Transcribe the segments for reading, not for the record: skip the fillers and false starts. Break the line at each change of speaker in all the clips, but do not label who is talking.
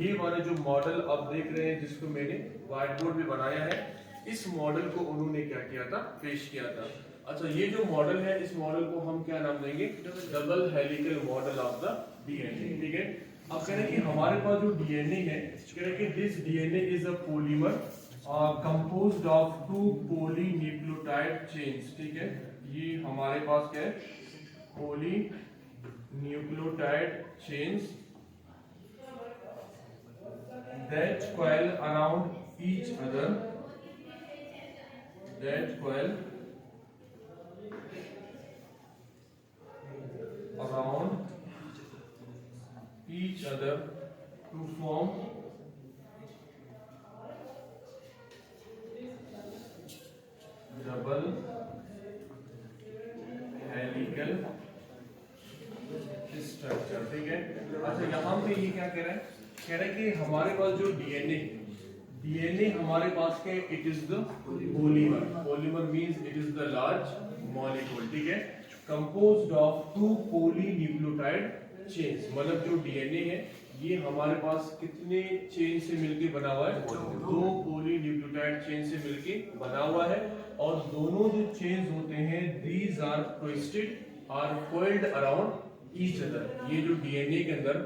ये वाले जो मॉडल आप देख रहे हैं जिसको मैंने व्हाइट बोर्ड पे बनाया है, इस मॉडल को उन्होंने क्या किया था, पेश किया था। अच्छा, ये जो मॉडल है, इस मॉडल को हम क्या नाम देंगे, double helical model of the DNA. ठीक है, अब कह रहे हैं कि हमारे पास जो डीएनए है, कह रहे हैं कि this DNA is a polymer composed of 2 polynucleotide chains. ठीक है, ये हमारे पास क्या है, polynucleotide chains that coil around each other, that coil around each other to form double helical structure. ठीक है, अच्छा यहाँ पे ये क्या कह रहा है, कह रहा है कि हमारे पास जो डीएनए हमारे पास क्या है, it is the polymer. Polymer means it is the large molecule. ठीक है, कंपोज्ड ऑफ 2 पॉलीन्यूक्लियोटाइड चेन्स, मतलब जो डीएनए है ये हमारे पास कितने चेन से मिलके बना हुआ है, 2 पॉलीन्यूक्लियोटाइड चेन से मिलके बना हुआ है। और दोनों जो चेन्स होते हैं, these are twisted or coiled around each other. ये जो डीएनए के अंदर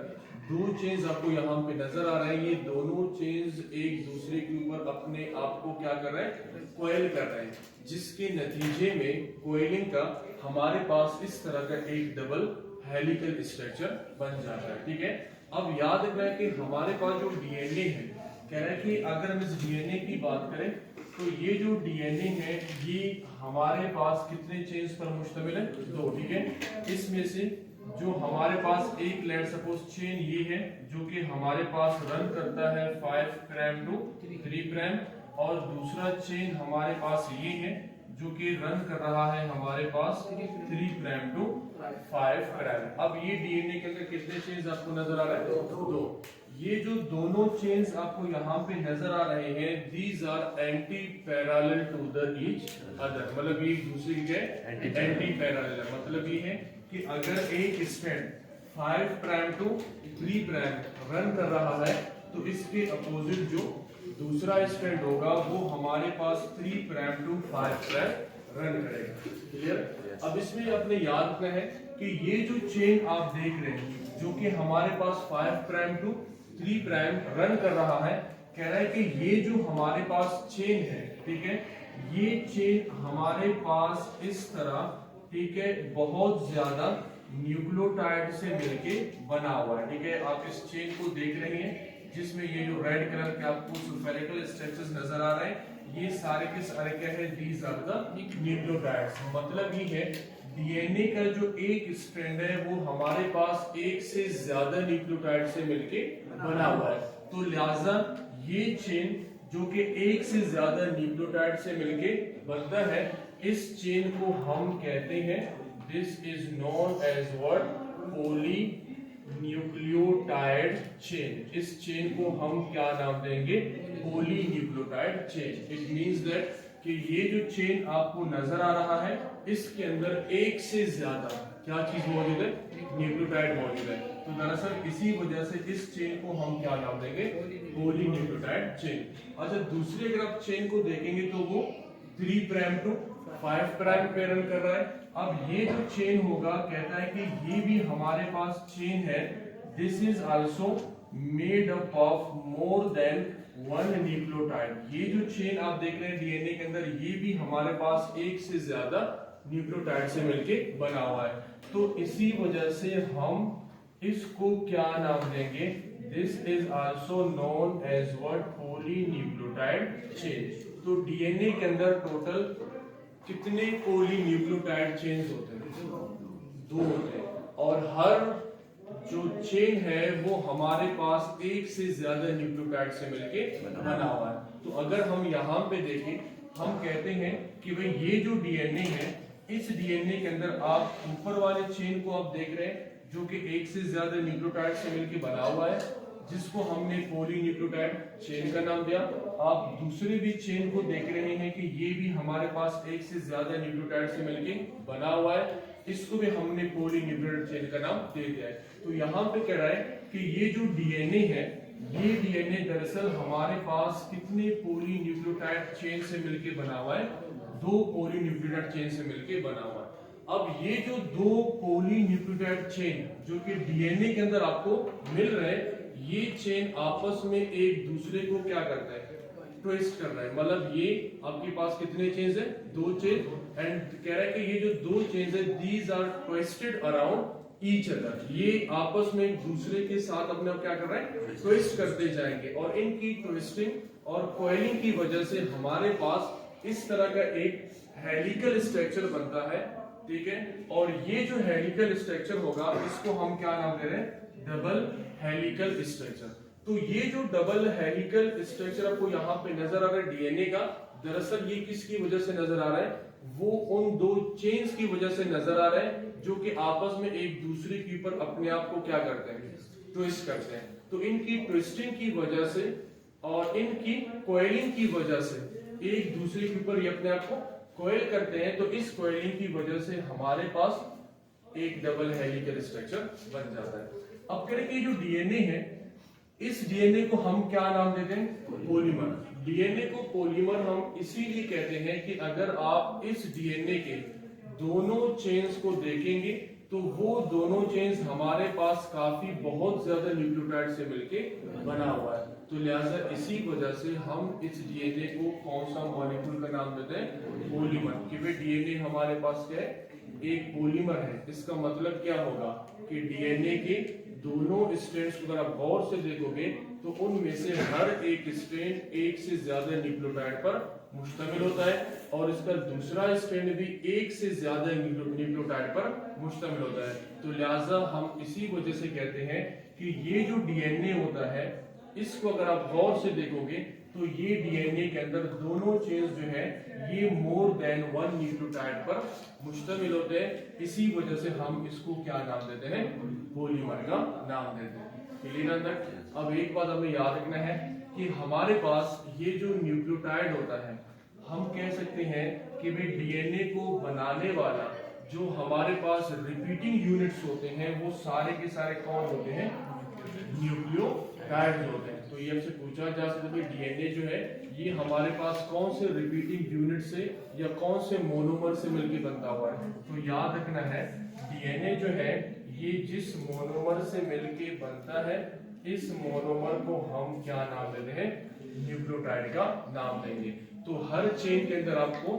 2 चेन्स आपको यहाँ पे नजर आ रहे हैं, ये दोनों चेन्स एक दूसरे के ऊपर अपने आप को क्या कर रहे हैं, कोयल कर रहे हैं, जिसके नतीजे में कोयलिंग का हमारे पास इस तरह का एक डबल हेलिकल स्ट्रक्चर बन जाता है। ठीक है, अब याद रखना है कि हमारे पास जो डीएनए है, कह रहा है कि अगर हम इस डीएनए की बात करें तो ये जो डीएनए है ये हमारे पास कितने चेन्स पर मुश्तमिल है, 2। ठीक है, इसमें से जो हमारे पास एक लेट सपोज चेन ये है जो कि हमारे पास रन करता है 5 प्राइम टू 3 प्राइम, और दूसरा चेन हमारे पास ये है जो कि रन कर रहा है हमारे पास 3 प्राइम टू 5 प्राइम। अब ये डीएनए के अंदर कितने चेन्स आपको नजर आ रहा है, 2। ये जो दोनों चेन्स आपको यहाँ पे नजर आ रहे हैं, these are anti parallel to the each other, मतलब ये दूसरे के एंटी पैरेलल, मतलब ये है कि अगर एक strand 5 prime to 3 prime run कर रहा है तो इसके अपोजिट जो दूसरा स्ट्रैंड होगा वो हमारे पास 3 प्राइम टू 5 प्राइम रन करेगा। क्लियर? अब इसमें अपने याद रखना है कि ये जो चेन आप देख रहे हैं जो कि हमारे पास 5 प्राइम टू 3 प्राइम रन कर रहा है, कह रहा है कि ये जो हमारे पास चेन है, ठीक है, ये चेन हमारे पास इस तरह, ठीक है, बहुत ज्यादा न्यूक्लियोटाइड से मिलके बना हुआ है। ठीक है, आप इस चेन को देख रहे हैं जिसमें ये जो रेड कलर के आपको सल्फेरिकल स्ट्रक्चर्स नजर आ रहे हैं, ये सारे के सारे क्या है, दीज आर द न्यूक्लियोटाइड्स। मतलब ये है डीएनए का जो एक स्ट्रैंड है वो हमारे पास एक से ज्यादा न्यूक्लियोटाइड से मिलके बना हुआ है, तो लिहाजा ये चेन जो कि एक से ज्यादा न्यूक्लियोटाइड से मिलके बनता है, इस चेन को हम कहते हैं, this is known as what, polynucleotide chain. इस चेन को हम क्या नाम देंगे, polynucleotide chain. It means that कि ये जो चेन आपको नजर आ रहा है इसके अंदर एक से ज्यादा क्या चीज मौजूद है, न्यूक्लियोटाइड मौजूद है। तो दरअसल इसी वजह से इस चेन को हम क्या नाम देंगे, पॉली न्यूक्लियोटाइड चेन। अच्छा, दूसरी अगर आप चेन को देखेंगे तो वो 3 प्राइम टू 5 प्राइम पे रन कर रहा है। अब ये जो चेन होगा, कहता है कि ये भी हमारे पास चेन है, this is also made up of more than 1 nucleotide. ये जो चेन आप देख रहे हैं डीएनए के अंदर, ये भी हमारे पास एक से ज्यादा न्यूक्लियोटाइड से मिलके बना हुआ है। तो इसी वजह से हम इसको क्या नाम देंगे, this is also known as what, polynucleotide chain. तो डीएनए के अंदर टोटल कितने पॉली न्यूक्लियोटाइड चेन्स होते हैं, 2 होते हैं, और हर जो चेन है वो हमारे पास एक से ज्यादा न्यूक्लियोटाइड से मिलके बना हुआ है। तो अगर हम यहाँ पे देखें, हम कहते हैं कि भाई ये जो डीएनए है, इस डीएनए के अंदर आप ऊपर वाले चेन को आप देख रहे हैं जो कि एक से ज्यादा न्यूक्लियोटाइड से मिलके बना हुआ है, जिसको हमने पॉली न्यूक्लियोटाइड चेन का नाम दिया। आप दूसरे भी चेन को देख रहे हैं कि ये भी हमारे पास एक से ज्यादा न्यूक्लियोटाइड से मिलके बना हुआ है, इसको भी हमने पॉली न्यूक्लियोटाइड चेन का नाम दे दिया है। तो यहाँ पे कह रहा है कि ये जो डीएनए है ये डीएनए दरअसल हमारे पास कितने पॉलीन्यूक्लियोटाइड चेन से मिलके बना हुआ है? 2 पॉलीन्यूक्लियोटाइड चेन से मिलके बना हुआ है। अब ये जो 2 पॉलीन्यूक्लियोटाइड चेन जो कि डीएनए के अंदर आपको मिल रहे हैं, ये चेन आपस में एक दूसरे को क्या करता है? ट्विस्ट कर रहा है। मतलब ये आपके पास कितने चेन्स है? 2 चेन, एंड कह रहा है कि ये जो 2 चेन्स है, these are twisted around each other. ये आपस में एक दूसरे के साथ अपने आप क्या कर रहे हैं? ट्विस्ट करते जाएंगे, और इनकी ट्विस्टिंग और कॉइलिंग की वजह से हमारे पास इस तरह का एक हेलिकल स्ट्रक्चर बनता है, ठीक है। और ये जो हेलिकल स्ट्रक्चर होगा, इसको हम क्या नाम दे रहे हैं? Double helical structure. तो ये जो डबल हेलिकल स्ट्रक्चर आपको यहाँ पे नजर आ रहा है डीएनए का, दरअसल ये किसकी वजह से नजर आ रहा है? वो उन 2 चेन्स की वजह से नजर आ रहा है जो कि आपस में एक दूसरे के ऊपर अपने आप को क्या करते हैं? ट्विस्ट करते हैं। तो इनकी ट्विस्टिंग की वजह से और इनकी कॉइलिंग की वजह से एक दूसरे के ऊपर ये अपने आप को कॉइल करते हैं। तो इस कॉइलिंग की वजह से हमारे पास एक डबल हेलिकल स्ट्रक्चर बन जाता है। अब करें कि जो डीएनए है, इस डीएनए को हम क्या नाम देते हैं? पॉलीमर। डीएनए को पॉलीमर हम इसीलिए कहते हैं कि अगर आप इस डीएनए के दोनों चेन्स को देखेंगे तो वो दोनों चेन्स हमारे पास काफी बहुत ज्यादा न्यूक्लियोटाइड से मिलके बना हुआ है। तो लिहाजा इसी वजह से हम इस डीएनए को कौन सा मॉलिक्यूल का नाम देते हैं? पॉलीमर। कि भाई डीएनए हमारे पास क्या है? एक पॉलीमर है। इसका मतलब क्या होगा कि डीएनए के दोनों स्ट्रैंड्स को अगर आप गौर से देखोगे तो उनमें से हर एक स्ट्रैंड एक से ज्यादा न्यूक्लियोटाइड पर मुश्तमिल होता है, और इसका दूसरा स्ट्रैंड भी एक से ज्यादा न्यूक्लियोटाइड पर मुश्तमिल होता है। तो लिहाजा हम इसी वजह से कहते हैं कि ये जो डीएनए होता है, इसको अगर आप गौर से देखोगे तो ये डीएनए के अंदर दोनों चेन्स जो है ये मोर देन 1 न्यूक्लियोटाइड पर मुश्तमिल होते हैं। इसी वजह से हम इसको क्या नाम देते हैं? पॉलीमर का नाम देते हैं। क्लियर तक? अब एक बात हमें याद रखना है कि हमारे पास ये जो न्यूक्लियोटाइड होता है, हम कह सकते हैं कि भाई डीएनए को बनाने वाला जो हमारे पास रिपीटिंग यूनिट्स होते हैं, वो सारे के सारे कौन होते हैं? न्यूक्लियोटाइड होते हैं। तो ये हमसे पूछा जा सकता है कि डीएनए जो है ये हमारे पास कौन से रिपीटिंग यूनिट से या कौन से मोनोमर से मिलकर बनता हुआ है? तो याद रखना है डीएनए जो है ये जिस मोनोमर से मिलके बनता है, इस मोनोमर को हम क्या नाम देते हैं? न्यूक्लियोटाइड का नाम देंगे। तो हर चेन के अंदर आपको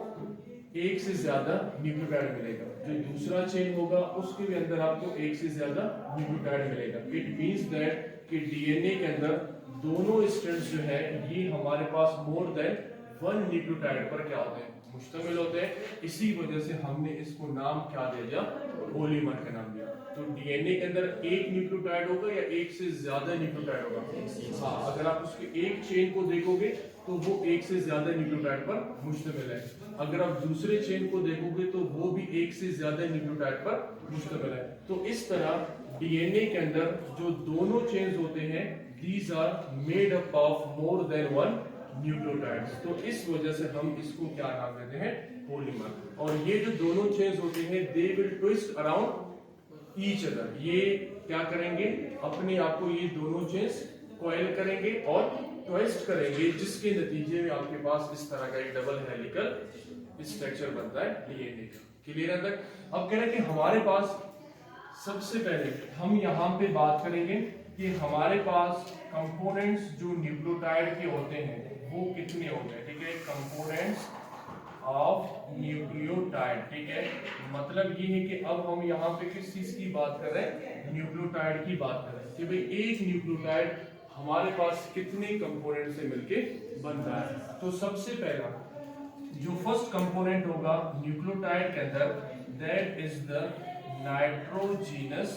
एक से ज्यादा न्यूक्लियोटाइड मिलेगा। जो दूसरा चेन होगा उसके भी अंदर आपको एक से ज्यादा न्यूक्लियोटाइड मिलेगा। इट मींस दैट कि डीएनए के अंदर दोनों स्ट्रैंड्स जो है ये हमारे पास मोर देन 1 न्यूक्लियोटाइड पर क्या होते हैं? मुश्तमिल होते हैं। इसी वजह से हमने इसको नाम क्या दे दिया? पॉलीमर का नाम दिया। तो डीएनए के अंदर एक न्यूक्लियोटाइड होगा या एक से ज्यादा न्यूक्लियोटाइड होगा? हाँ, अगर आप उसके एक चेन को देखोगे तो वो एक से ज्यादा न्यूक्लियोटाइड पर मुश्तमिल है। अगर आप दूसरे चेन को देखोगे तो वो भी एक से ज्यादा न्यूक्लियोटाइड पर मुश्तमिल है। तो इस तरह डीएनए के अंदर जो दोनों चेन्स होते हैं, these are made up of more than 1 nucleotides. तो इस वजह से हम इसको क्या नाम देते हैं? पॉलीमर। और ये जो दोनों चेन्स होते हैं, they will twist around each other. ये क्या करेंगे? अपने आप को ये दोनों चेन्स कॉइल करेंगे और ट्विस्ट करेंगे, जिसके नतीजे में आपके पास इस तरह का एक डबल हेलिकल स्ट्रक्चर बनता है डीएनए का। क्लियर है तक? अब कह रहे हैं कि हमारे पास सबसे पहले हम यहाँ पे बात करेंगे कि हमारे पास कंपोनेंट्स जो न्यूक्लियोटाइड के होते हैं वो कितने होते हैं। ठीक है, कंपोनेंट्स ऑफ न्यूक्लियोटाइड। ठीक है, मतलब ये है कि अब हम यहाँ पे किस चीज की बात कर रहे हैं? न्यूक्लियोटाइड की बात कर रहे हैं कि भाई एक न्यूक्लियोटाइड हमारे पास कितने कंपोनेंट से मिलके बनता है। तो सबसे पहला जो फर्स्ट कंपोनेंट होगा न्यूक्लियोटाइड के अंदर, that is the nitrogenous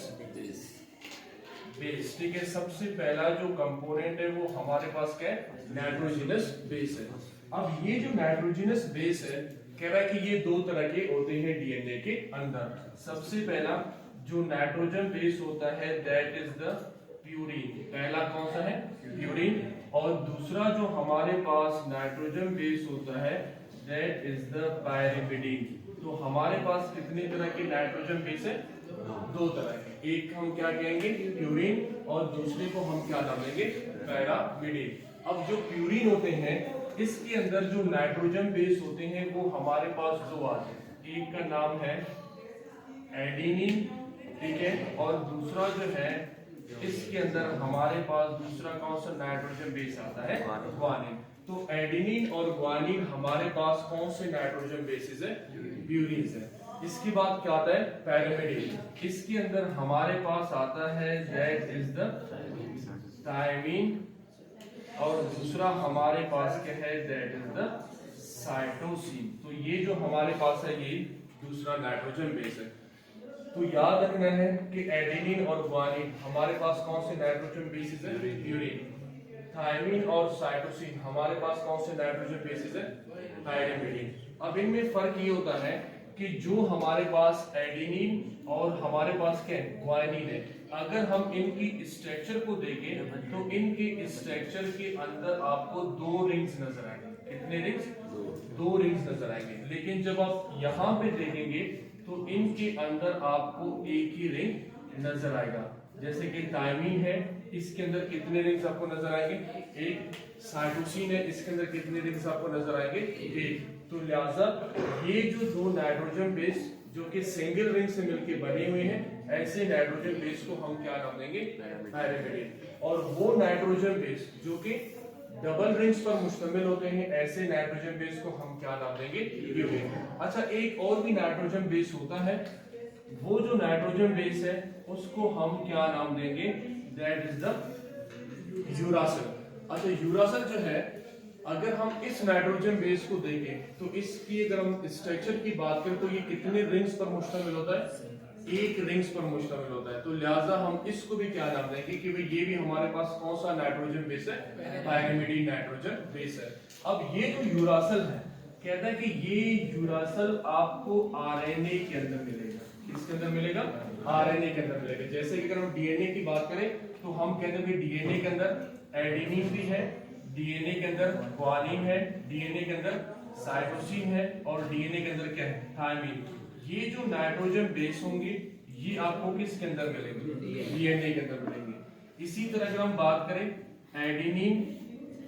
base. ठीक है, सबसे पहला जो कंपोनेंट है वो हमारे पास क्या है? नाइट्रोजिनस बेस है। अब ये जो नाइट्रोजिनस बेस है, कह रहा है कि ये 2 तरह के होते हैं डीएनए के अंदर। सबसे पहला जो नाइट्रोजन बेस होता है, दैट इज द प्यूरिन। पहला कौन सा है? प्यूरिन। और दूसरा जो हमारे पास नाइट्रोजन बेस होता है, दैट इज द पायरिमिडीन। तो हमारे पास कितने तरह के नाइट्रोजन बेस है? दो तरह के, एक हम क्या कहेंगे प्यूरिन और दूसरे को हम क्या नाम देंगे पैरामिडिन। अब जो प्यूरिन होते हैं इसके अंदर जो नाइट्रोजन बेस होते हैं वो हमारे पास दो आते हैं, एक का नाम है एडेनिन, ठीक है, और दूसरा जो है इसके अंदर हमारे पास दूसरा कौन सा नाइट्रोजन बेस आता है ग्वानिन। तो एडेनिन और ग्वानिन हमारे पास कौन से नाइट्रोजन बेसिस है प्यूरिन है। इसके बाद क्या आता है पैरामिडिन, इसके अंदर हमारे पास आता है दैट इज द थायमीन और दूसरा हमारे पास क्या है दैट इज द साइटोसिन। तो ये जो हमारे पास है ये दूसरा नाइट्रोजन बेस है। तो याद रखना है कि एडेनिन और ग्वानिन हमारे पास कौन से नाइट्रोजन बेसिस है प्यूरिन, थायमीन और साइटोसिन हमारे पास कौन से नाइट्रोजन बेसिस है पैरामिडिन। अब इनमें फर्क ये होता है कि जो हमारे पास एडेनिन और हमारे पास क्या है ग्वानिन है, अगर हम इनकी स्ट्रक्चर को देखें तो इनके स्ट्रक्चर के अंदर आपको दो रिंग्स नजर आएंगे। कितने रिंग्स? दो रिंग्स नजर आएंगे। लेकिन जब आप यहाँ पे देखेंगे तो इनके अंदर आपको एक ही रिंग नजर आएगा। जैसे कि थायमीन है, इसके अंदर कितने रिंग्स आपको नजर आएंगे? एक। साइटोसिन है, इसके अंदर कितने रिंग्स आपको नजर आएंगे? एक। तो लिहाजा ये जो दो नाइट्रोजन बेस जो कि सिंगल रिंग से मिलके बने हुए हैं, ऐसे नाइट्रोजन बेस को हम क्या नाम देंगे? पैरामिडिन। और वो नाइट्रोजन बेस जो कि डबल रिंग्स पर मुश्तमिल होते हैं, ऐसे नाइट्रोजन बेस को हम क्या नाम देंगे? प्यूरिन। अच्छा, एक और भी नाइट्रोजन बेस होता है, वो जो नाइट्रोजन बेस है उसको हम क्या नाम देंगे? That is the uracil. अच्छा, यूरासिल जो है अगर हम इस नाइट्रोजन बेस को देखें तो इसकी अगर हम स्ट्रक्चर की बात करें तो ये कितने रिंग्स पर मुश्तमिल होता है? एक रिंग्स पर मुश्तमिल होता है। तो लिहाजा हम इसको भी क्या नाम देंगे कि भाई ये भी हमारे पास कौन सा नाइट्रोजन बेस है? पैरामिडिन नाइट्रोजन बेस है। अब ये जो यूरासिल है कहता है कि ये यूरासिल आपको आरएनए के अंदर मिलेगा। किसके अंदर मिलेगा? आरएनए के अंदर मिलेगा। जैसे कि अगर हम डीएनए की बात करें तो हम कहते हैं कि डीएनए के अंदर एडेनिन भी है, डीएनए के अंदर ग्वानिन है, डीएनए के अंदर साइटोसिन है और डीएनए के अंदर क्या है? थायमीन। ये जो नाइट्रोजन बेस होंगे ये आपको किसके अंदर मिलेंगे? डीएनए के अंदर मिलेंगे। इसी तरह अगर हम बात करें adenine,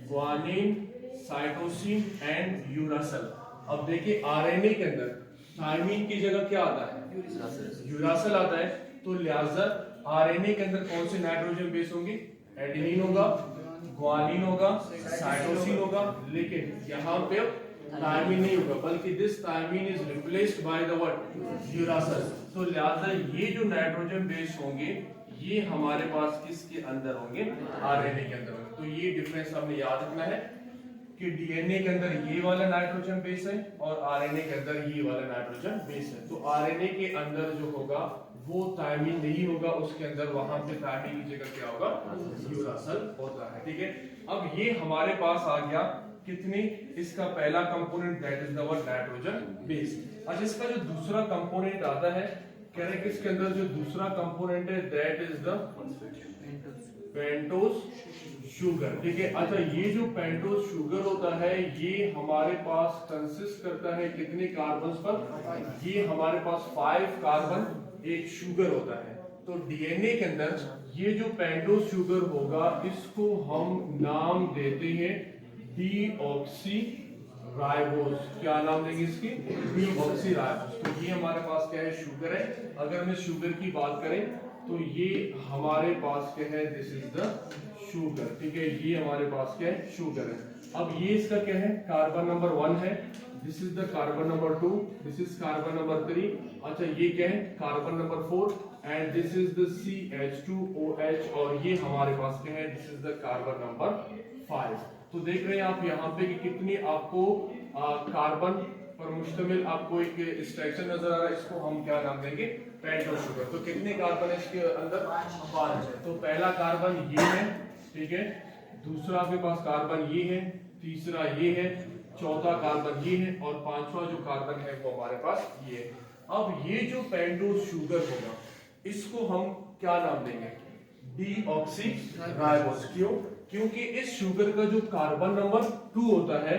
guanine, cytosine and uracil. अब देखिए आरएनए के अंदर थायमीन की जगह क्या आता है? यूरासिल आता है। तो लिहाजा आरएनए के अंदर कौन से नाइट्रोजन बेस होंगे? एडेनिन होगा, ग्वानिन होगा, साइटोसिन होगा, लेकिन यहाँ पे थायमीन नहीं होगा, बल्कि this thymine is replaced by the what? Uracil. तो लिहाजा ये जो नाइट्रोजन बेस होंगे ये हमारे पास किसके अंदर होंगे? आरएनए के अंदर होंगे। तो ये डिफरेंस हमने याद रखना है कि डीएनए के अंदर ये वाला नाइट्रोजन बेस है और आरएनए के अंदर ये वाला नाइट्रोजन बेस है। तो आरएनए के अंदर जो होगा वो थायमीन नहीं होगा, उसके अंदर वहां पे थायमीन की जगह क्या होगा? यूरासिल होता है। ठीक है, अब ये हमारे पास आ गया कितने? इसका पहला component that is the nitrogen base. अच्छा, इसका जो दूसरा कंपोनेंट आता है कह रहे हैं कि इसके अंदर जो दूसरा कंपोनेंट है that is the pentose sugar. ठीक है, अच्छा ये जो पेंटोज शुगर होता है ये हमारे पास कंसिस्ट करता है कितने कार्बन पर? ये हमारे पास 5 कार्बन एक शुगर होता है। तो डीएनए के अंदर ये जो पेंटोज शुगर होगा इसको हम नाम देते हैं डीऑक्सी राइबोज। क्या नाम देंगे इसकी? Deoxy ribose. तो ये हमारे पास क्या है? शुगर है। अगर हम इस शुगर की बात करें तो ये हमारे पास क्या है? This is the sugar. ठीक है, ये हमारे पास क्या है? शुगर है। अब ये इसका क्या है? कार्बन नंबर 1 है, this is the carbon number 2, this is carbon number 3। अच्छा, ये क्या है? Carbon number 4 and this is the CH2OH और ये हमारे पास क्या है? This is the carbon number 5। तो देख रहे हैं आप यहाँ पे कि कितनी आपको कार्बन पर मुश्तमिल आपको एक स्ट्रक्चर नजर आ रहा है। इसको हम क्या नाम देंगे? Pentose sugar. तो कितने कार्बन है इसके अंदर? 5 है। तो पहला कार्बन ये है, ठीक है, दूसरा आपके पास कार्बन ये है, तीसरा ये है, चौथा कार्बन ये है और पांचवा जो कार्बन है वो हमारे पास ये है। अब ये जो पेंटोज शुगर होगा इसको हम क्या नाम देंगे? Deoxy ribose. क्यों? क्योंकि इस शुगर का जो कार्बन नंबर 2 होता है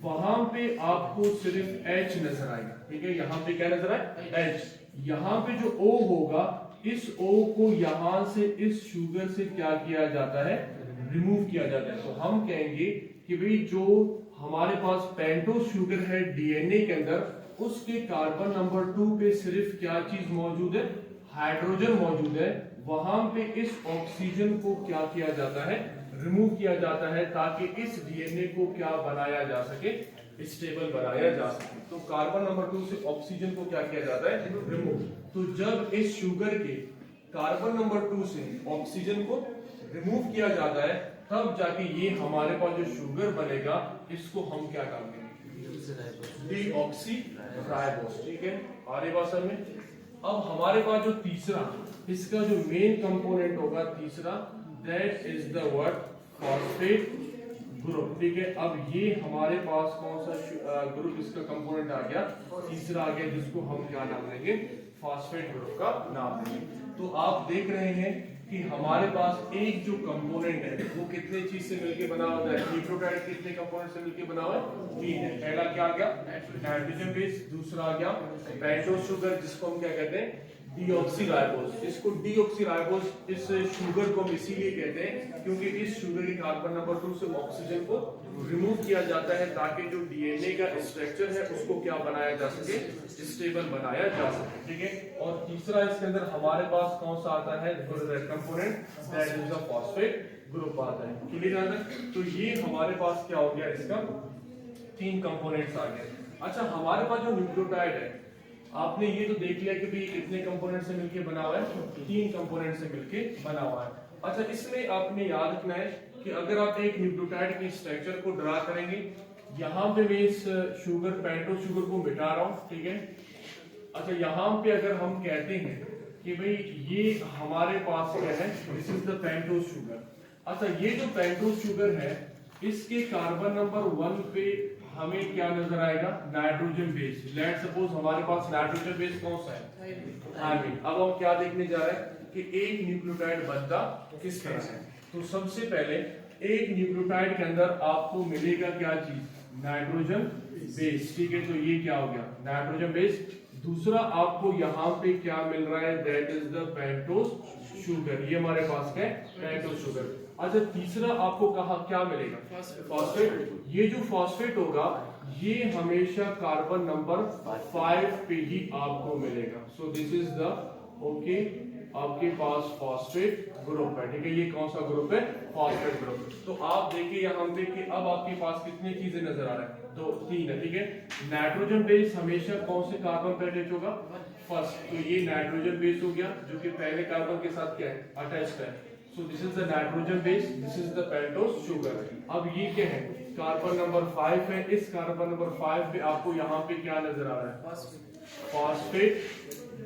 वहां पे आपको सिर्फ H नजर आएगा। ठीक है, यहाँ पे क्या नजर आए? H। यहाँ पे जो O होगा इस O को यहां से इस शुगर से क्या किया जाता है, रिमूव किया जाता है। तो हम कहेंगे कि भाई जो हमारे पास पेंटोस शुगर है डीएनए के अंदर, उसके कार्बन नंबर 2 पे सिर्फ क्या चीज मौजूद है, हाइड्रोजन मौजूद है। वहां पे इस ऑक्सीजन को क्या किया जाता है, रिमूव किया जाता है, ताकि इस डीएनए को क्या बनाया जा सके, स्टेबल बनाया जा सके। तो कार्बन नंबर 2 से ऑक्सीजन को क्या किया जाता है, रिमूव। तो जब इस शुगर के कार्बन नंबर 2 से ऑक्सीजन को रिमूव किया जाता है, तब जाके ये हमारे पास जो शुगर बनेगा, इसको हम क्या नाम देंगे, डीऑक्सीराइबोस। ठीक है, आगे बात समझ में। अब हमारे पास जो तीसरा, इसका जो मेन कंपोनेंट होगा तीसरा, that is the word phosphate group. ठीक है, अब ये हमारे पास कौन सा ग्रुप, इसका कंपोनेंट आ गया, तीसरा आ गया, जिसको हम क्या नाम देंगे, फॉस्फेट ग्रुप का नाम देंगे। तो आप देख रहे हैं कि हमारे पास एक जो कंपोनेंट है वो कितने चीज से मिलके बना होता है, न्यूक्लियोटाइड कितने कंपोनेंट से मिलके बना हुआ है, 3 है। पहला क्या आ गया, नाइट्रोजन बेस, दूसरा आ गया पेंटोस शुगर, जिसको हम क्या कहते हैं, डीऑक्सीराइबोस। इसको डीऑक्सीराइबोस, इस शुगर को हम इसीलिए कहते हैं क्योंकि इस शुगर के कार्बन नंबर 2 से ऑक्सीजन को रिमूव किया जाता है, ताकि जो डीएनए का स्ट्रक्चर है उसको क्या बनाया जा सके, स्टेबल बनाया जा सके। ठीक है, और तीसरा इसके अंदर हमारे पास कौन सा आता है component, that is the phosphate group आता है। क्लियर है? तो ये हमारे पास क्या हो गया, इसका 3 कंपोनेंट्स आ गए। अच्छा, हमारे पास जो न्यूक्लियोटाइड है, आपने ये तो देख लिया कि भाई कितने कंपोनेंट से मिलके बना हुआ है, 3 कंपोनेंट से मिलके बना हुआ है। अच्छा, इसमें आपने याद रखना है कि अगर आप एक न्यूक्लियोटाइड के स्ट्रक्चर को ड्रा करेंगे, यहाँ पे मैं इस शुगर पेंटोस शुगर को मिटा रहा हूँ। ठीक है, अच्छा, यहाँ पे अगर हम कहते हैं कि भाई ये हमारे पास क्या है, this is the pentose sugar. अच्छा, ये जो पेंटोस शुगर है, इसके कार्बन नंबर 1 पे हमें क्या नजर आएगा, नाइट्रोजन बेस। लेट्स सपोज हमारे पास नाइट्रोजन बेस कौन सा है, थायमिन। अब हम क्या देखने जा रहे हैं कि एक न्यूक्लियोटाइड बनता किस तरह है। तो सबसे पहले एक न्यूक्लियोटाइड के अंदर आपको मिलेगा क्या चीज, नाइट्रोजन बेस। ठीक है, तो ये क्या हो गया, नाइट्रोजन बेस। दूसरा आपको यहाँ पे क्या मिल रहा है, that is the pentose sugar. ये हमारे पास क्या है, पेंटोस शुगर। अच्छा, तीसरा आपको कहा क्या मिलेगा, फॉस्फेट। ये जो फॉस्फेट होगा, ये हमेशा कार्बन नंबर 5 पे ही आपको मिलेगा। So this is the okay, आपके पास फॉस्फेट ग्रुप है। ठीक है, ये कौन सा ग्रुप है, फॉस्फेट ग्रुप। तो आप देखिए यहाँ पे कि अब आपके पास कितनी चीजें नजर आ रहा है, तो 3 है। ठीक है, नाइट्रोजन बेस हमेशा कौन से कार्बन पे अटैच होगा, फर्स्ट। तो ये नाइट्रोजन बेस हो गया, जो कि पहले कार्बन के साथ क्या है, अटैच्ड है। So this is the nitrogen base, this is the pentose sugar। अब ये क्या है, कार्बन नंबर 5 है। इस कार्बन नंबर 5 पे आपको यहाँ पे क्या नजर आ रहा है, फॉस्फेट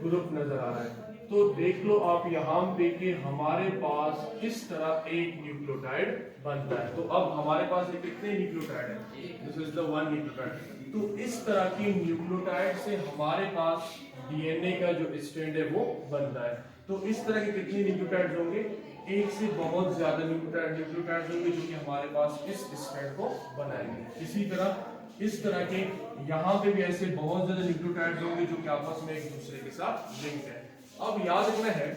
ग्रुप नजर आ रहा है। तो देख लो आप यहाँ पे कि हमारे पास किस तरह एक न्यूक्लियोटाइड बनता है। तो अब हमारे पास कितने न्यूक्लियोटाइड है, दिस इज द 1 न्यूक्लियोटाइड। तो इस तरह की न्यूक्लियोटाइड से हमारे पास डीएनए का जो स्ट्रैंड है वो बनता है। तो इस तरह के कितने न्यूक्लियोटाइड्स होंगे, एक से बहुत ज्यादा न्यूक्लियोटाइड्स होंगे, जो कि हमारे पास इस स्ट्रैंड को बनाएंगे। इसी तरह इस तरह के यहाँ पे भी ऐसे बहुत ज्यादा न्यूक्लियोटाइड्स होंगे, जो कि आपस में एक दूसरे के साथ लिंक है। अब याद रखना है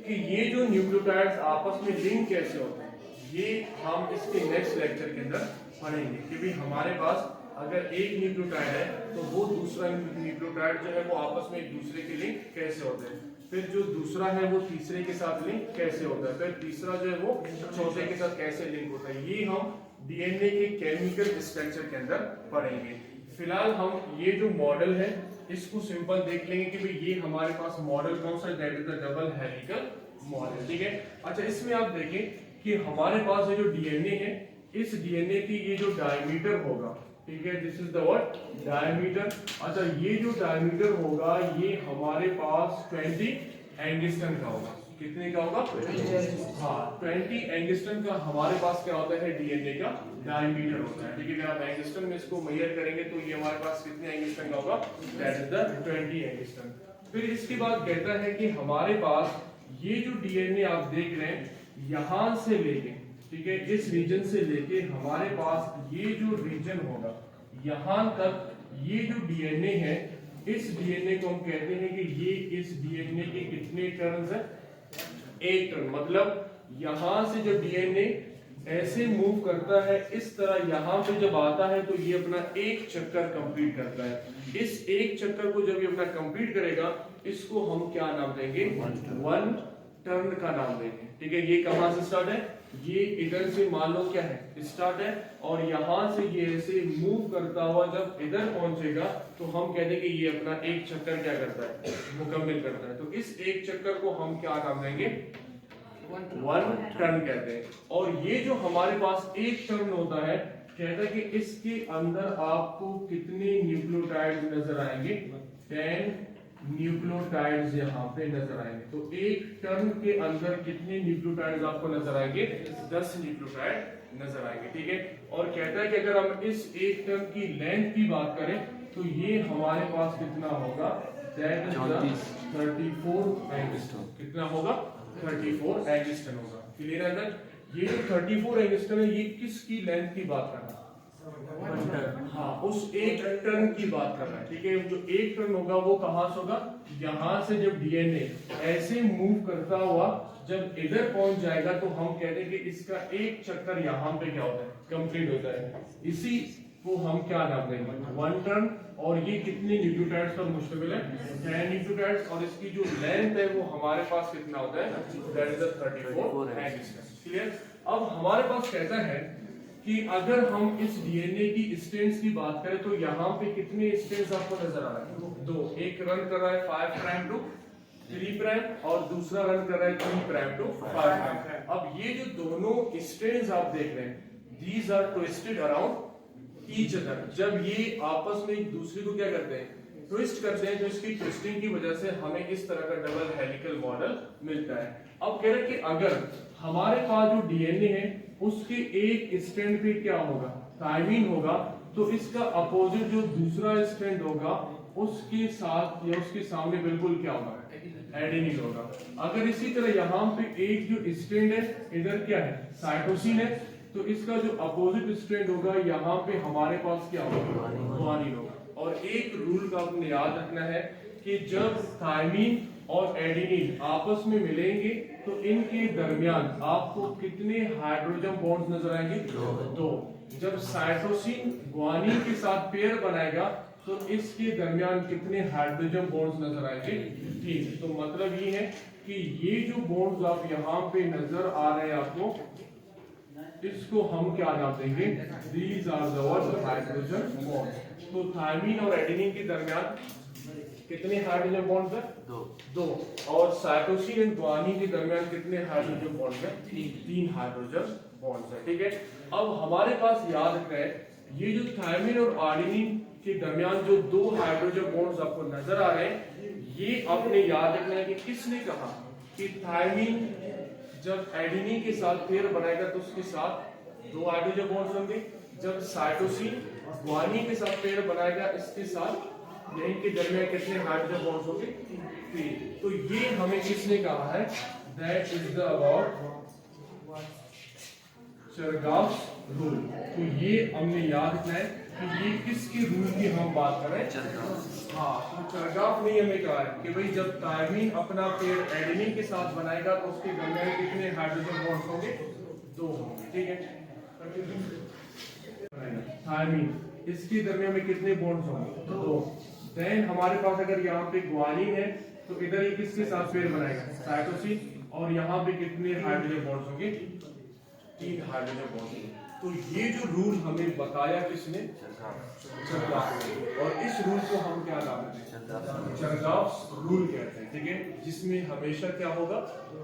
कि ये जो न्यूक्लियोटाइड्स आपस में लिंक कैसे होते हैं, ये हम इसके नेक्स्ट लेक्चर के अंदर पढ़ेंगे कि भाई हमारे पास अगर एक न्यूक्लियोटाइड है तो वो दूसरा न्यूक्लियोटाइड जो है वो आपस में एक दूसरे के लिंक कैसे होते हैं, फिर जो दूसरा है वो तीसरे के साथ लिंक कैसे होता है, फिर तीसरा जो है वो चौथे के साथ कैसे लिंक होता है। ये हम डीएनए के केमिकल स्ट्रक्चर के अंदर पढ़ेंगे। फिलहाल हम ये जो मॉडल है इसको सिंपल देख लेंगे कि भाई ये हमारे पास मॉडल कौन सा, that is the double helical model. ठीक है, अच्छा, इसमें आप देखें कि हमारे पास ये जो डीएनए है, इस डीएनए की ये जो डायमीटर होगा, ठीक है, this is the what, diameter. अच्छा, ये जो डायमीटर होगा ये हमारे पास 20 एंगस्ट्रम का होगा। कितने का होगा, हाँ, 20 एंगस्ट्रम का हमारे पास क्या होता है, डीएनए का डायमीटर होता है। ठीक है, अगर आप एंगस्ट्रम में इसको मेजर करेंगे तो ये हमारे पास कितने एंगस्ट्रम का होगा, दैट इज द 20 एंगस्ट्रम। फिर इसके बाद कहता है कि हमारे पास ये जो डीएनए आप देख रहे हैं, यहां से लेके, ठीक है, इस रीजन से लेके हमारे पास ये जो रीजन होगा, यहां तक ये जो डीएनए है, इस डीएनए को हम कहते हैं कि ये इस डीएनए के कितने टर्न्स है? एक टर्न। मतलब यहां से जो डीएनए ऐसे मूव करता है इस तरह यहाँ पे जब आता है तो ये अपना एक चक्कर कंप्लीट करता है। इस एक चक्कर को जब ये अपना कंप्लीट करेगा इसको हम क्या नाम देंगे? वन टर्न का नाम देंगे। ठीक है, ये कहां से स्टार्ट है? ये इधर से मान लो क्या है स्टार्ट है और यहां से ये ऐसे मूव करता हुआ जब इधर पहुंचेगा तो हम कहते हैं कि ये अपना एक चक्कर क्या करता है? मुकम्मल करता है। तो इस एक चक्कर को हम क्या नाम देंगे? वन टर्न कहते हैं। और ये जो हमारे पास एक टर्न होता है कहता है कि इसके अंदर आपको कितने न्यूक्लियोटाइड्स नजर आएंगे? 10 न्यूक्लियोटाइड्स यहाँ पे नजर आएंगे। तो एक टर्न के अंदर कितने न्यूक्लियोटाइड्स आपको नजर आएंगे? 10 न्यूक्लियोटाइड नजर आएंगे। ठीक है, और कहता है कि अगर हम इस एक टर्न की लेंथ की बात करें तो ये हमारे पास कितना होगा? 34 एंगस्ट्रॉम। कितना होगा? 34 एंगस्ट्रॉम होगा। क्लियर है ना? ये जो 34 एंगस्ट्रॉम है ये किसकी लेंथ की बात कर रहा है? हाँ, उस एक टर्न की बात कर रहा है। ठीक है, जो एक टर्न होगा वो कहां से होगा? यहां से जब डीएनए ऐसे मूव करता हुआ जब इधर पहुंच जाएगा तो हम कहते हैं कि इसका एक चक्कर यहाँ पे क्या होता है? कंप्लीट होता है। इसी को हम क्या नाम देंगे? One turn. और ये कितने न्यूक्लियोटाइड्स पर मुश्तमिल है? 10 न्यूक्लियोटाइड्स। और इसकी जो लेंथ है वो हमारे पास कितना होता है? That is 34 angstrom. क्लियर? अब हमारे पास कहता है कि अगर हम इस डीएनए की स्ट्रैंड्स की बात करें तो यहाँ पे कितने स्ट्रैंड्स आपको नजर आ रहा है? दो। एक रन कर रहा है 5 प्राइम टू 3 प्राइम और दूसरा रन कर रहा है 3 प्राइम टू 5 प्राइम। अब ये जो दोनों स्ट्रैंड्स आप देख रहे हैं these are twisted around each other. जब ये आपस में एक दूसरे को क्या करते हैं? ट्विस्ट करते हैं। तो इसकी ट्विस्टिंग की वजह से हमें इस तरह का डबल हेलिकल मॉडल मिलता है। अब कह रहे हैं कि अगर हमारे पास जो डीएनए है उसके एक स्ट्रैंड पे क्या होगा? थायमीन होगा। तो इसका अपोजिट जो दूसरा स्ट्रैंड होगा उसके साथ या उसके सामने बिल्कुल क्या होगा? एडेनिन होगा। अगर इसी तरह यहाँ पे एक जो स्ट्रैंड है इधर क्या है? साइटोसिन है। तो इसका जो अपोजिट स्ट्रैंड होगा यहाँ पे हमारे पास क्या होगा? गुआनिन होगा। और एक रूल का आपने याद रखना है कि जब थायमीन और एडेनिन आपस में मिलेंगे तो इनके दरमियान आपको कितने हाइड्रोजन बॉन्ड्स नजर आएंगे? दो। जब साइटोसिन गुआनिन के साथ पेयर बनाएगा तो इसके दरमियान कितने हाइड्रोजन बॉन्ड्स नजर आएंगे? 3। तो मतलब ये है कि ये जो बॉन्ड्स आप यहाँ पे नजर आ रहे हैं आपको इसको हम क्या नाम देंगे? These are the hydrogen bonds. तो थायमीन और एडेनिन के दरमियान कितने हाइड्रोजन बॉन्ड्स हैं? दो। और साइटोसिन और गुआनिन के दरमियान कितने हाइड्रोजन बॉन्ड्स हैं? 3 हाइड्रोजन बॉन्ड्स हैं। ठीक है, अब हमारे पास याद रखना है ये जो थायमीन और एडेनिन के दरमियान जो 2 हाइड्रोजन बॉन्ड्स आपको नजर आ रहे हैं ये आपने याद रखना है कि किसने कहा कि थायमीन जब एडेनिन के साथ पेयर बनाएगा तो उसके साथ 2 हाइड्रोजन बॉन्ड्स होंगे। जब साइटोसिन गुआनिन के साथ पेयर बनाएगा इसके साथ इनके दरमियान कितने हाइड्रोजन बॉन्ड्स होंगे? 3। तो ये हमें किसने कहा है? That is the about Chargaff's rule. तो ये हमने याद रखना है कि ये किसके रूल की हम बात कर रहे हैं? हाँ, तो चरगाव ने हमें कहा है कि भाई जब थायमीन अपना पेयर एडेनिन के साथ बनाएगा तो उसके दरमियान कितने हाइड्रोजन बॉन्ड्स होंगे? 2 होंगे। ठीक है, थायमीन इसके दरमियान में कितने बॉन्ड्स होंगे? 2। देन हमारे पास अगर यहाँ पे गुआनिन है तो इधर ये किसके साथ पेयर बनाएगा? साइटोसिन। और यहाँ पे कितने हाइड्रोजन बॉन्ड्स होंगे? 3 हाइड्रोजन बॉन्ड्स। तो ये जो रूल हमें बताया किसने? चरगाव। और इस रूल को हम क्या नाम देते हैं? चरगाव रूल कहते हैं। ठीक है, जिसमें हमेशा क्या होगा?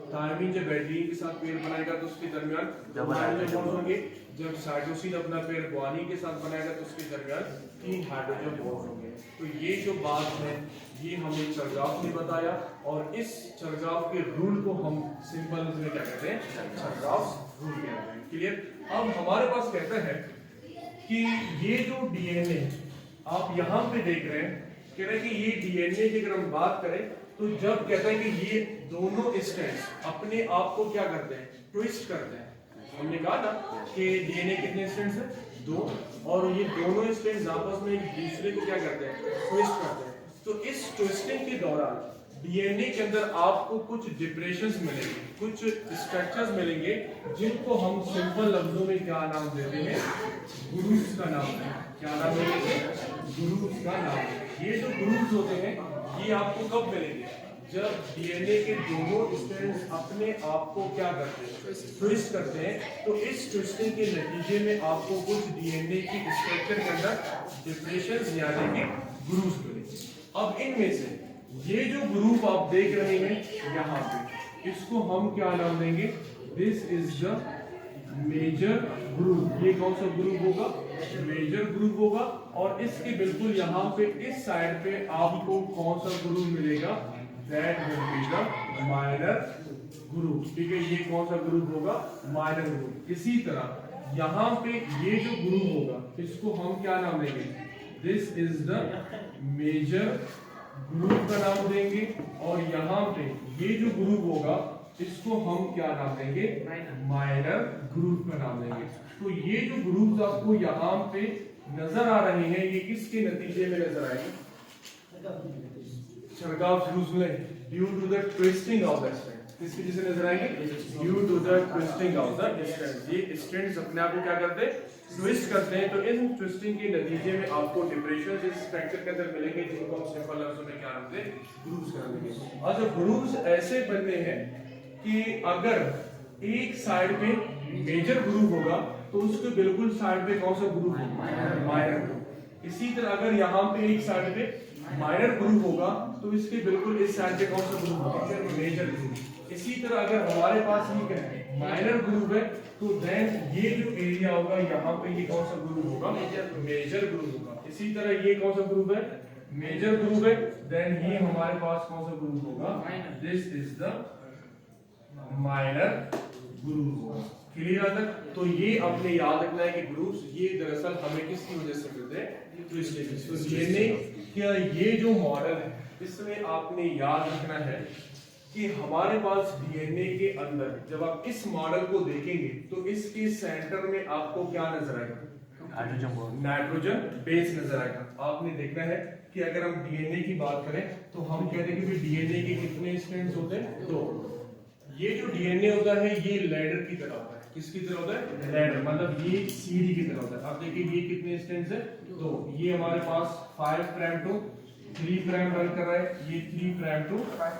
थायमीन जब एडेनिन के साथ पेयर बनाएगा तो उसके दरमियान 2 हाइड्रोजन बॉन्ड्स होंगे। जब साइटोसिन अपना पेयर गुआनिन के साथ बनाएगा तो उसके दरमियान 3 हाइड्रोजन बॉन्ड्स होंगे। तो ये जो बात है ये हमें चरगाव ने बताया और इस चरगाव के रूल को हम सिंपल में क्या कहते हैं? चरगाव रूल कहते हैं। क्लियर? अब हमारे पास कहता है कि ये जो डीएनए आप यहाँ पे देख रहे हैं कह रहे हैं कि ये डीएनए की अगर हम बात करें तो जब कहता है कि ये दोनों स्ट्रैंड्स अपने आप को क्या करते हैं? ट्विस्ट करते हैं। हमने कहा ना कि डीएनए कितने स्ट्रैंड्स हैं? 2। और ये दोनों स्ट्रैंड्स आपस में एक दूसरे को क्या करते हैं? ट्विस्ट करते हैं। तो इस ट्विस्टिंग के दौरान डीएनए के अंदर आपको कुछ डिप्रेशंस मिलेंगे, कुछ स्ट्रक्चर्स मिलेंगे, जिनको हम सिंपल लफ्जों में क्या नाम देते हैं, ग्रूव्स का नाम है। क्या नाम देते हैं? ग्रूव्स का नाम। ये जो ग्रूव्स होते हैं ये आपको कब मिलेंगे? जब डीएनए के दोनों स्ट्रैंड्स अपने आप को क्या करते हैं, ट्विस्ट करते हैं। तो इस ट्विस्टिंग के नतीजे में आपको कुछ डीएनए की स्ट्रक्चर के अंदर डिप्रेशंस यानी कि ग्रूव्स मिलेंगे। अब इनमें से ये जो ग्रुप आप देख रहे हैं यहाँ पे, इसको हम क्या नाम देंगे? This is the major group. ये कौन सा ग्रुप होगा? मेजर ग्रुप होगा। और इसके बिल्कुल यहाँ पे इस साइड पे आपको कौन सा ग्रुप मिलेगा? That will be the minor group. ठीक है, ये कौन सा ग्रुप होगा? Minor group. इसी तरह यहाँ पे ये जो ग्रुप होगा इसको हम क्या नाम देंगे? This is the major group का नाम देंगे। और यहाँ पे ये जो ग्रुप होगा इसको हम क्या नाम देंगे? माइनर ग्रुप का नाम देंगे। तो ये जो ग्रुप्स आपको यहाँ पे नजर आ रहे हैं ये किसके नतीजे में नजर आएंगे? Due to the twisting of the strand. किसकी वजह से नजर आएंगे? Due to the twisting of the strand. ये स्ट्रैंड्स अपने आप को क्या करते हैं? ट्विस्ट करते हैं। तो इन ट्विस्टिंग के नतीजे में आपको डिप्रेशन इस स्ट्रक्चर के अंदर मिलेंगे, जिनको हम सिंपल लफ्जों में क्या नाम देते हैं? ग्रूव्स का नाम देंगे। और जो ग्रूव्स ऐसे बनते हैं कि अगर एक साइड पे मेजर ग्रूव होगा तो उसके बिल्कुल साइड पे कौन सा ग्रूव होगा? Minor groove. इसी तरह अगर यहाँ पे एक साइड पे माइनर ग्रूव होगा तो इसके बिल्कुल इस साइड पे कौन सा ग्रूव होगा? Major groove. इसी तरह अगर हमारे पास ये क्या है? माइनर ग्रूव है, तो देन ये जो एरिया होगा यहाँ पे ये कौन सा ग्रूव होगा? मेजर ग्रूव होगा। इसी तरह ये कौन सा ग्रूव है? मेजर ग्रूव है। देन ये हमारे पास कौन सा ग्रूव होगा? This is the minor groove होगा। क्लियर है? तो ये अपने याद रखना है कि ग्रूव्स ये दरअसल हमें किसकी वजह से मिलते हैं? तो डीएनए क्या ये जो मॉडल है इसमें आपने याद रखना है कि हमारे पास डीएनए के अंदर जब आप इस मॉडल को देखेंगे तो इसके सेंटर में आपको क्या नजर आएगा? नाइट्रोजन बेस नजर आएगा। आपने देखना है कि अगर हम डीएनए की बात करें तो हम कहते हैं कि डीएनए के कितने स्ट्रैंड्स होते हैं? 2। ये जो डीएनए होता है ये लैडर की तरह होता है। किसकी तरह होता है? लैडर, मतलब ये सीढ़ी की तरह होता है। आप देखिए ये कितने स्ट्रैंड्स है? 2। ये हमारे पास 5 प्राइम टू 3 प्राइम रन कर रहा है, ये 3 प्राइम टू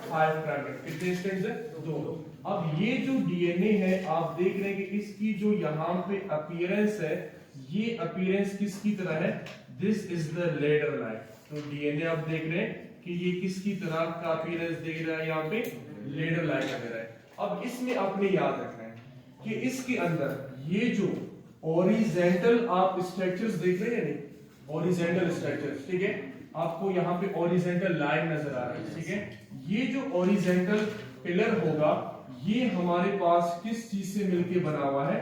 5 प्राइम। कितने स्ट्रैंड्स है? 2। अब ये जो डीएनए है आप देख रहे हैं कि इसकी जो यहाँ पे अपीयरेंस है ये अपीयरेंस किसकी तरह है? This is the ladder line. तो डीएनए आप देख रहे हैं कि ये किसकी तरह का अपीयरेंस दे रहा है? यहाँ पे लेडर लाइन का दे रहा है। अब इसमें आपने याद रखना है कि इसके अंदर ये जो ओरिजेंटल आप स्ट्रक्चर्स देख रहे हैं, ओरिजेंटल स्ट्रक्चर्स, ठीक है, आपको यहाँ पे ओरिजेंटल लाइन नजर आ रही है, ठीक है। ये जो ओरिजेंटल पिलर होगा ये हमारे पास किस चीज से मिलके बना हुआ है?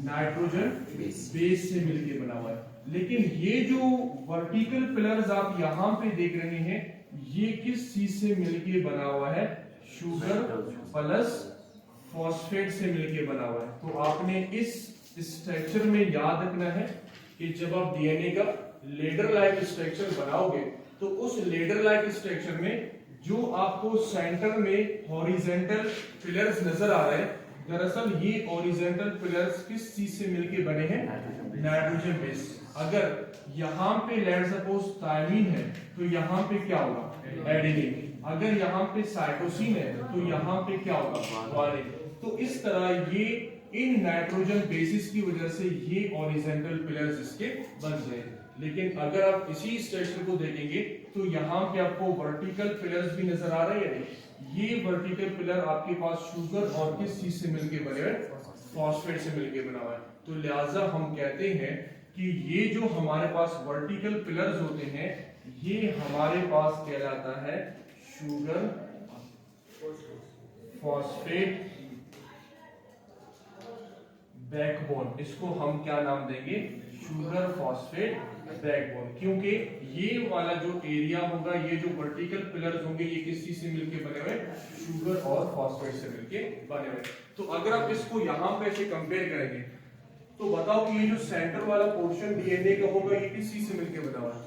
नाइट्रोजन बेस से मिलके बना हुआ है। लेकिन ये जो वर्टिकल पिलर्स आप यहाँ पे देख रहे हैं ये किस चीज से मिलके बना हुआ है? शुगर प्लस फॉस्फेट से मिलके बना हुआ है। तो आपने इस स्ट्रक्चर में याद रखना है कि जब आप डीएनए का लेडर लाइक स्ट्रक्चर बनाओगे तो उस लेडर लाइक स्ट्रक्चर में जो आपको सेंटर में हॉरिजॉन्टल पिलर्स नजर आ रहे हैं, दरअसल ये हॉरिजॉन्टल पिलर्स किस चीज से मिलके बने हैं? Nitrogen base. अगर यहाँ पे लेट सपोज थायमीन है तो यहाँ पे क्या होगा? एडेनिन। अगर यहाँ पे साइटोसिन है तो यहाँ पे क्या होगा? ग्वानिन। तो इस तरह ये इन नाइट्रोजन बेसिस की वजह से ये हॉरिजॉन्टल पिलर्स इसके बन गए। लेकिन अगर आप इसी स्ट्रक्चर को देखेंगे तो यहाँ पे आपको वर्टिकल पिलर्स भी नजर आ रहे हैं। ये वर्टिकल पिलर आपके पास शुगर और किस चीज से मिलके बने हुए? फॉस्फेट से मिलके बना हुआ है। तो लिहाजा हम कहते हैं कि ये जो हमारे पास वर्टिकल पिलर्स होते हैं ये हमारे पास कहलाता है शुगर फॉस्फेट बैकबोन। इसको हम क्या नाम देंगे? Sugar phosphate backbone. क्योंकि ये वाला जो एरिया होगा ये जो वर्टिकल पिलर्स होंगे ये किस चीज से मिलके बने हुए? शुगर और फॉस्फेट से मिलके बने हुए। तो अगर आप इसको यहाँ पे ऐसे कंपेयर करेंगे तो बताओ कि ये जो सेंटर वाला पोर्शन डीएनए का होगा ये किस चीज से मिलके बना हुआ है?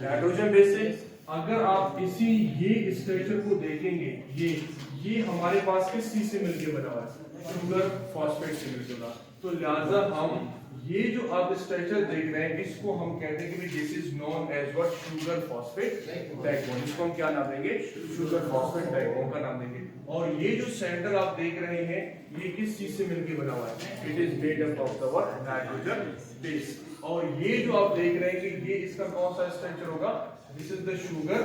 नाइट्रोजन बेस से। अगर आप इसी ये स्ट्रक्चर को देखेंगे, ये हमारे पास किस चीज से मिलके बना हुआ है? शुगर फॉस्फेट से मिलके बना। तो लिहाजा हम ये जो आप स्ट्रक्चर देख रहे हैं इसको हम कहते हैं कि this is known as what? Sugar phosphate backbone. इसको हम क्या नाम देंगे? शुगर फॉस्फेट बैकबोन का नाम देंगे। और ये जो सेंटर आप देख रहे हैं ये किस चीज से मिलके बना हुआ है? It is made up of the what? Nitrogen base. और ये जो आप देख रहे हैं कि ये इसका कौन सा स्ट्रक्चर होगा? This is the sugar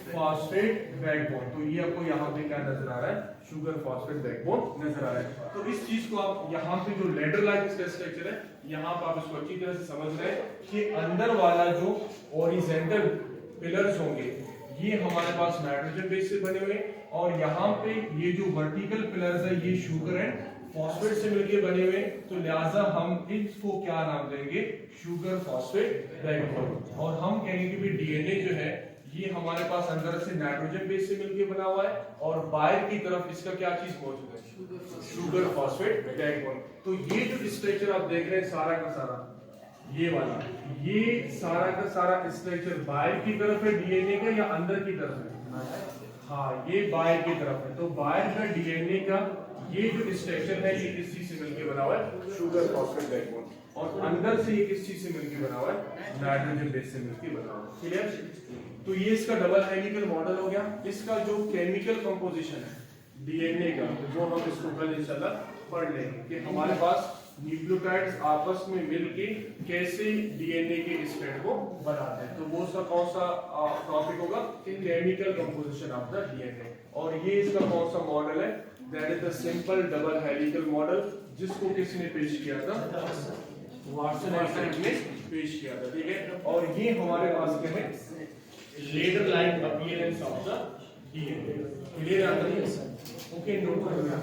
phosphate backbone. तो ये आपको यहाँ पे क्या नजर आ रहा है? शुगर फॉस्फेट बैकबोन नजर आ रहा है। तो इस चीज को आप यहाँ पे जो लेटरलाइज इसका स्ट्रक्चर है यहाँ पे आप इसको अच्छी तरह से समझ रहे हैं कि अंदर वाला जो ओरिजेंटल पिलर्स होंगे ये हमारे पास नाइट्रोजन बेस से बने हुए, और यहाँ पे ये जो वर्टिकल पिलर्स है ये शुगर एंड फॉस्फेट से मिलके बने हुए। तो लिहाजा हम इसको क्या नाम देंगे? Sugar phosphate backbone. और हम कहेंगे कि डीएनए जो है ये हमारे पास अंदर से नाइट्रोजन बेस से मिलके बना हुआ है, और बाहर की तरफ इसका क्या चीज मौजूद है? Sugar phosphate backbone. तो ये जो स्ट्रक्चर आप देख रहे हैं सारा का सारा, ये वाला, ये सारा का सारा स्ट्रक्चर बाहर की तरफ है डीएनए का या अंदर की तरफ है? हाँ, ये बाहर की तरफ है। तो बाहर का डीएनए का ये जो स्ट्रक्चर है ये किस चीज से मिलके बना हुआ है? Sugar phosphate backbone. और अंदर से ये किस चीज से मिलके बना हुआ है? नाइट्रोजन बेस से मिलके बना हुआ है। क्लियर? तो ये इसका डबल हेलिकल मॉडल हो गया। इसका जो केमिकल कंपोजिशन है डीएनए का, वो हम इसको कल इंशाल्लाह पढ़ लेंगे कि हमारे पास न्यूक्लियोटाइड्स आपस में मिलके कैसे डीएनए के स्ट्रैंड को बनाते हैं। तो वो उसका कौन सा टॉपिक होगा? Chemical composition of the DNA. और ये इसका कौन सा मॉडल है? That is the simple double helical model, जिसको किसने पेश किया था? वाटसन एंड क्रिक ने पेश किया था। ठीक है? और ये हमारे पास क्या है? Ladder line appearance of the DNA. Clear? Okay, note कर लेना।